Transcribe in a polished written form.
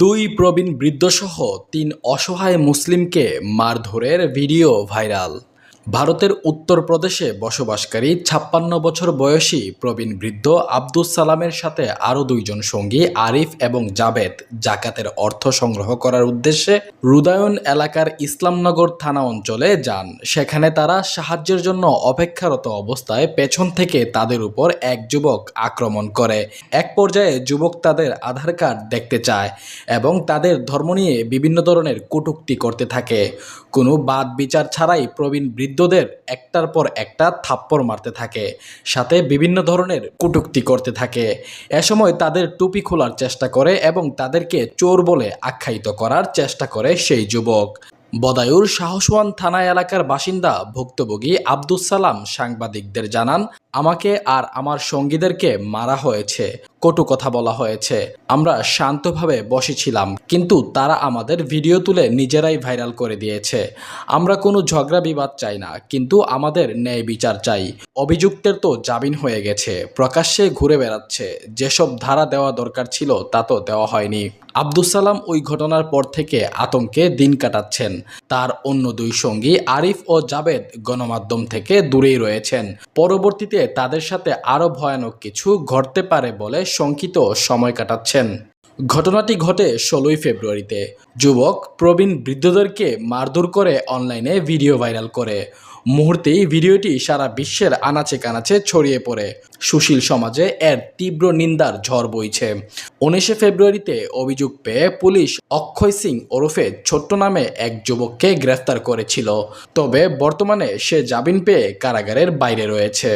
দুই প্রবীণ বৃদ্ধসহ তিন অসহায় মুসলিমকে মারধরের ভিডিও ভাইরাল। ভারতের উত্তরপ্রদেশে বসবাসকারী ৫৬ বছর বয়সী প্রবীণ বৃদ্ধ আব্দুস সালামের সাথে আরও দুইজন সঙ্গী আরিফ এবং জাবেদ জাকাতের অর্থ সংগ্রহ করার উদ্দেশ্যে রুদায়ন এলাকার ইসলামনগর থানা অঞ্চলে যান। সেখানে তারা সাহায্যের জন্য অপেক্ষারত অবস্থায় পেছন থেকে তাদের উপর এক যুবক আক্রমণ করে। এক পর্যায়ে যুবক তাদের আধার কার্ড দেখতে চায় এবং তাদের ধর্ম নিয়ে বিভিন্ন ধরনের কটূক্তি করতে থাকে। কোনো বাদ বিচার ছাড়াই প্রবীণ বৃদ্ধদের একটার পর একটা থাপ্পড় মারতে থাকে, সাথে বিভিন্ন ধরনের কটূক্তি করতে থাকে। এ সময় তাদের টুপি খোলার চেষ্টা করে এবং তাদেরকে চোর বলে আখ্যায়িত করার চেষ্টা করে সেই যুবক। বদায়ুর সাহসওয়ান থানা এলাকার বাসিন্দা ভুক্তভোগী আব্দুস সালাম সাংবাদিকদের জানান, আমাকে আর আমার সঙ্গীদেরকে মারা হয়েছে, কটু কথা বলা হয়েছে। আমরা শান্তভাবে বসেছিলাম, কিন্তু তারা আমাদের ভিডিও তুলে নিজেরাই ভাইরাল করে দিয়েছে। আমরা কোনো ঝগড়া বিবাদ চাই না, কিন্তু আমাদের ন্যায় বিচার চাই। অভিযুক্তের তো জামিন হয়ে গেছে, প্রকাশ্যে ঘুরে বেড়াচ্ছে। যেসব ধারা দেওয়া দরকার ছিল তা তো দেওয়া হয়নি। আব্দুস সালাম ওই ঘটনার পর থেকে আতঙ্কে দিন কাটাচ্ছেন। তার অন্য দুই সঙ্গী আরিফ ও জাবেদ গণমাধ্যম থেকে দূরেই রয়েছেন। পরবর্তীতে তাদের সাথে আরও ভয়ানক কিছু ঘটতে পারে বলে শঙ্কিত সময় কাটাচ্ছেন। ঘটনাটি ঘটে ১৬ই ফেব্রুয়ারিতে। যুবক প্রবীণ বৃদ্ধদেরকে মারধর করে অনলাইনে ভিডিও ভাইরাল করে। মুহূর্তেই ভিডিওটি সারা বিশ্বের আনাচে কানাচে ছড়িয়ে পড়ে। সুশীল সমাজে এর তীব্র নিন্দার ঝড় বইছে। ১৯শে ফেব্রুয়ারিতে অভিযোগ পেয়ে পুলিশ অক্ষয় সিং ওরফে ছোট্ট নামে এক যুবককে গ্রেফতার করেছিল। তবে বর্তমানে সে জামিন পেয়ে কারাগারের বাইরে রয়েছে।